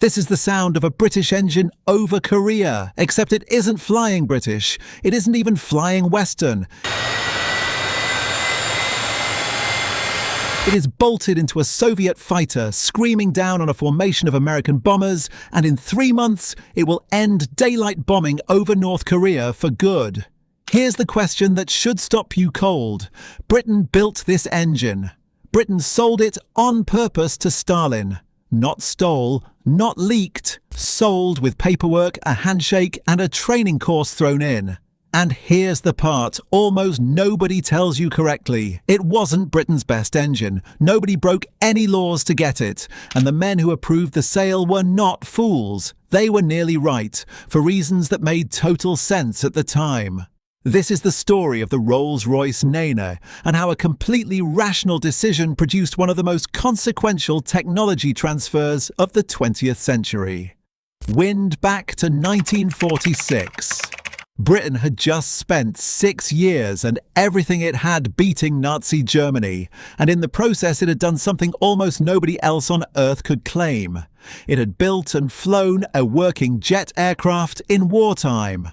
This is the sound of a British engine over Korea, except it isn't flying British. It isn't even flying Western. It is bolted into a Soviet fighter, screaming down on a formation of American bombers, and in 3 months, it will end daylight bombing over North Korea for good. Here's the question that should stop you cold. Britain built this engine. Britain sold it on purpose to Stalin. Not stole, not leaked, sold with paperwork, a handshake, and a training course thrown in. And here's the part almost nobody tells you correctly. It wasn't Britain's best engine. Nobody broke any laws to get it. And the men who approved the sale were not fools. They were nearly right, for reasons that made total sense at the time. This is the story of the Rolls-Royce Nene and how a completely rational decision produced one of the most consequential technology transfers of the 20th century. Wind back to 1946. Britain had just spent 6 years and everything it had beating Nazi Germany, and in the process it had done something almost nobody else on Earth could claim. It had built and flown a working jet aircraft in wartime.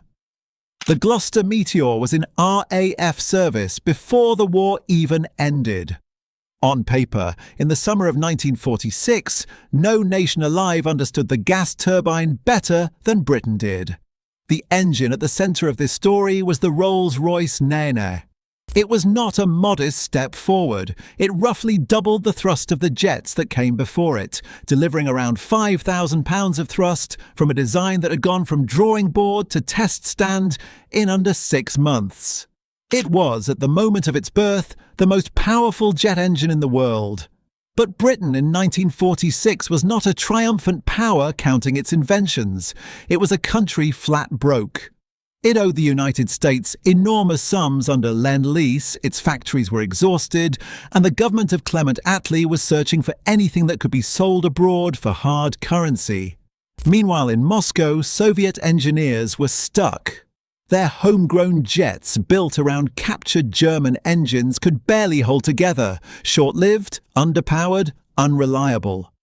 The Gloucester Meteor was in RAF service before the war even ended. On paper, in the summer of 1946, no nation alive understood the gas turbine better than Britain did. The engine at the centre of this story was the Rolls-Royce Nene. It was not a modest step forward. It roughly doubled the thrust of the jets that came before it, delivering around 5,000 pounds of thrust from a design that had gone from drawing board to test stand in under 6 months. It was, at the moment of its birth, the most powerful jet engine in the world. But Britain in 1946 was not a triumphant power counting its inventions. It was a country flat broke. It owed the United States enormous sums under Lend-Lease, its factories were exhausted, and the government of Clement Attlee was searching for anything that could be sold abroad for hard currency. Meanwhile, in Moscow, Soviet engineers were stuck. Their homegrown jets, built around captured German engines, could barely hold together, short-lived, underpowered, unreliable.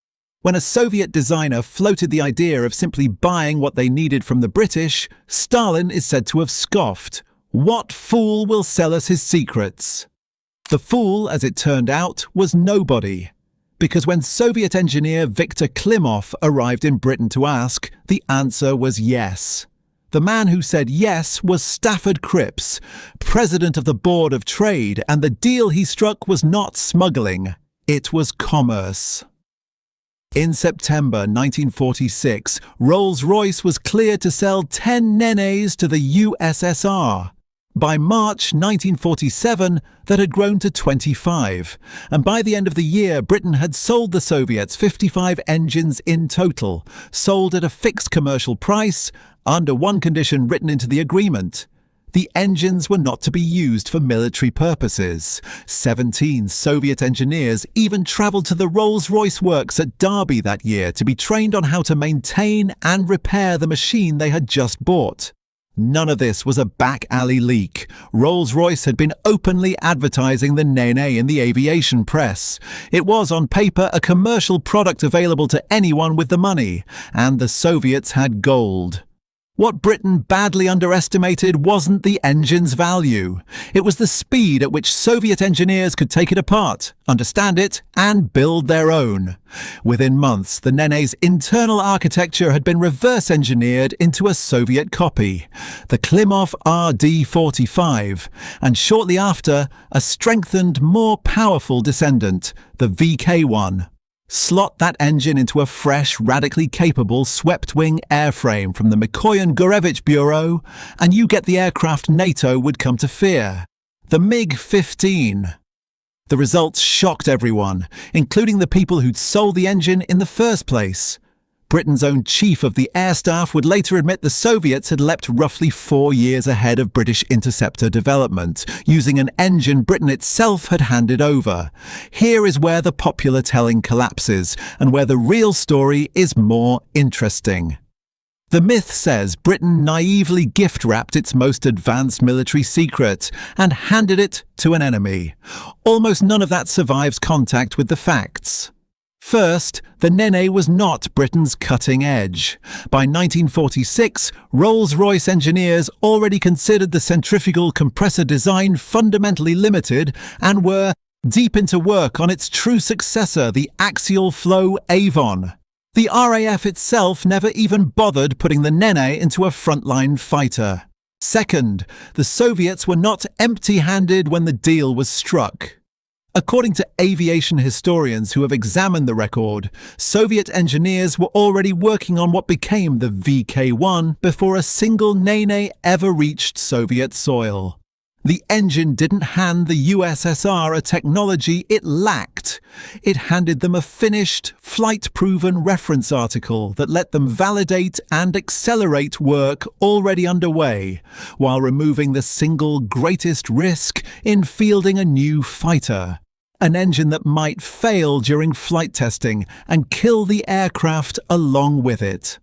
When a Soviet designer floated the idea of simply buying what they needed from the British, Stalin is said to have scoffed. What fool will sell us his secrets? The fool, as it turned out, was nobody. Because when Soviet engineer Viktor Klimov arrived in Britain to ask, the answer was yes. The man who said yes was Stafford Cripps, president of the Board of Trade, and the deal he struck was not smuggling, it was commerce. In September 1946, Rolls-Royce was cleared to sell 10 Nenes to the USSR. By March 1947, that had grown to 25, and by the end of the year, Britain had sold the Soviets 55 engines in total, sold at a fixed commercial price, under one condition written into the agreement. The engines were not to be used for military purposes. 17 Soviet engineers even travelled to the Rolls-Royce works at Derby that year to be trained on how to maintain and repair the machine they had just bought. None of this was a back-alley leak. Rolls-Royce had been openly advertising the Nene in the aviation press. It was, on paper, a commercial product available to anyone with the money, and the Soviets had gold. What Britain badly underestimated wasn't the engine's value. It was the speed at which Soviet engineers could take it apart, understand it, and build their own. Within months, the Nene's internal architecture had been reverse-engineered into a Soviet copy, the Klimov RD-45, and shortly after, a strengthened, more powerful descendant, the VK-1. Slot that engine into a fresh, radically capable swept-wing airframe from the Mikoyan-Gurevich Bureau, and you get the aircraft NATO would come to fear, the MiG-15. The results shocked everyone, including the people who'd sold the engine in the first place. Britain's own chief of the air staff would later admit the Soviets had leapt roughly 4 years ahead of British interceptor development, using an engine Britain itself had handed over. Here is where the popular telling collapses, and where the real story is more interesting. The myth says Britain naively gift-wrapped its most advanced military secret and handed it to an enemy. Almost none of that survives contact with the facts. First, the Nene was not Britain's cutting edge. By 1946, Rolls-Royce engineers already considered the centrifugal compressor design fundamentally limited and were deep into work on its true successor, the axial flow Avon. The RAF itself never even bothered putting the Nene into a frontline fighter. Second, the Soviets were not empty-handed when the deal was struck. According to aviation historians who have examined the record, Soviet engineers were already working on what became the VK-1 before a single Nene ever reached Soviet soil. The engine didn't hand the USSR a technology it lacked. It handed them a finished, flight-proven reference article that let them validate and accelerate work already underway, while removing the single greatest risk in fielding a new fighter. An engine that might fail during flight testing and kill the aircraft along with it.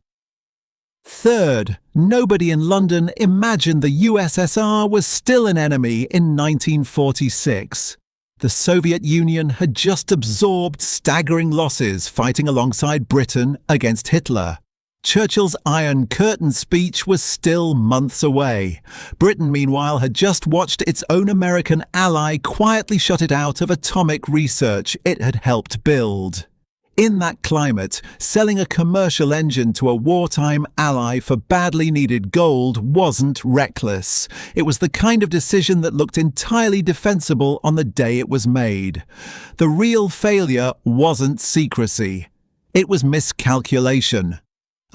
Third, nobody in London imagined the USSR was still an enemy in 1946. The Soviet Union had just absorbed staggering losses fighting alongside Britain against Hitler. Churchill's Iron Curtain speech was still months away. Britain, meanwhile, had just watched its own American ally quietly shut it out of atomic research it had helped build. In that climate, selling a commercial engine to a wartime ally for badly needed gold wasn't reckless. It was the kind of decision that looked entirely defensible on the day it was made. The real failure wasn't secrecy. It was miscalculation.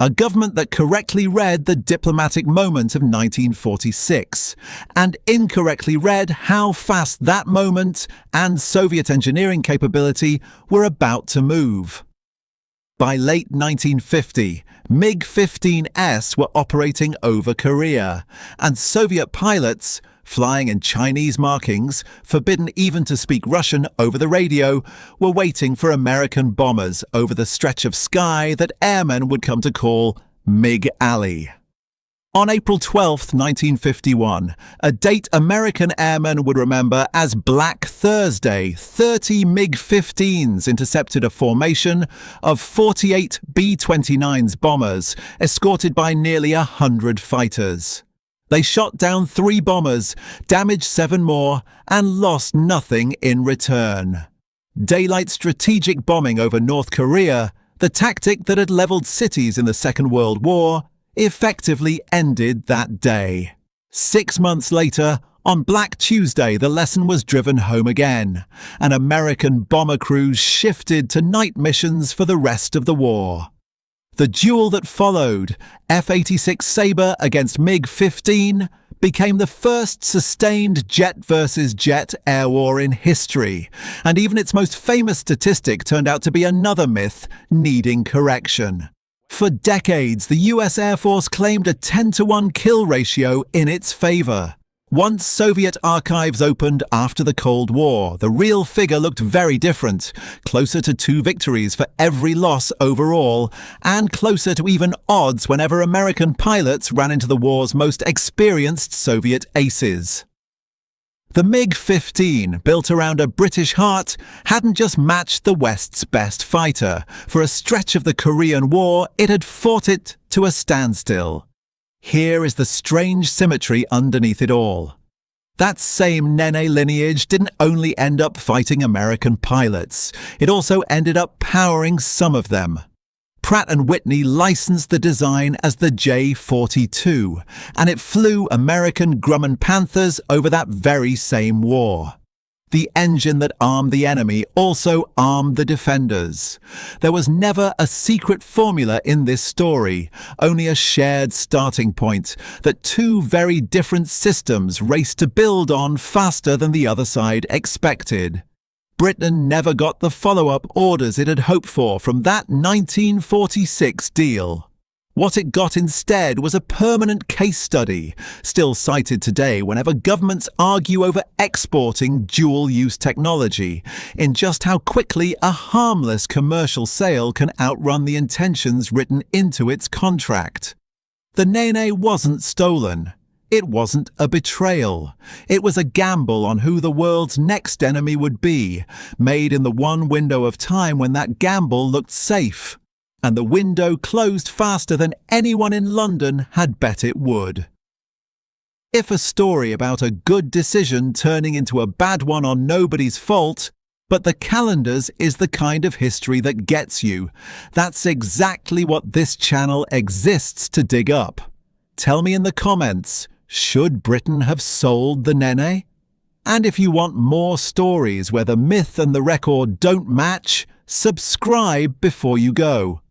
A government that correctly read the diplomatic moment of 1946 and incorrectly read how fast that moment and Soviet engineering capability were about to move. By late 1950, MiG-15S were operating over Korea, and Soviet pilots, flying in Chinese markings, forbidden even to speak Russian over the radio, were waiting for American bombers over the stretch of sky that airmen would come to call MiG Alley. On April 12, 1951, a date American airmen would remember as Black Thursday, 30 MiG-15s intercepted a formation of 48 B-29s bombers, escorted by nearly 100 fighters. They shot down 3 bombers, damaged 7 more, and lost nothing in return. Daylight strategic bombing over North Korea, the tactic that had leveled cities in the Second World War, effectively ended that day. 6 months later, on Black Tuesday, the lesson was driven home again, and American bomber crews shifted to night missions for the rest of the war. The duel that followed, F-86 Sabre against MiG-15, became the first sustained jet versus jet air war in history, and even its most famous statistic turned out to be another myth needing correction. For decades, the US Air Force claimed a 10-to-1 kill ratio in its favor. Once Soviet archives opened after the Cold War, the real figure looked very different, closer to 2 victories for every loss overall, and closer to even odds whenever American pilots ran into the war's most experienced Soviet aces. The MiG-15, built around a British heart, hadn't just matched the West's best fighter. For a stretch of the Korean War, it had fought it to a standstill. Here is the strange symmetry underneath it all. That same Nene lineage didn't only end up fighting American pilots, it also ended up powering some of them. Pratt & Whitney licensed the design as the J-42, and it flew American Grumman Panthers over that very same war. The engine that armed the enemy also armed the defenders. There was never a secret formula in this story, only a shared starting point that 2 very different systems raced to build on faster than the other side expected. Britain never got the follow-up orders it had hoped for from that 1946 deal. What it got instead was a permanent case study, still cited today whenever governments argue over exporting dual-use technology, in just how quickly a harmless commercial sale can outrun the intentions written into its contract. The Nene wasn't stolen. It wasn't a betrayal. It was a gamble on who the world's next enemy would be, made in the one window of time when that gamble looked safe. And the window closed faster than anyone in London had bet it would. If a story about a good decision turning into a bad one on nobody's fault, but the calendars is the kind of history that gets you, that's exactly what this channel exists to dig up. Tell me in the comments, should Britain have sold the Nene? And if you want more stories where the myth and the record don't match, subscribe before you go.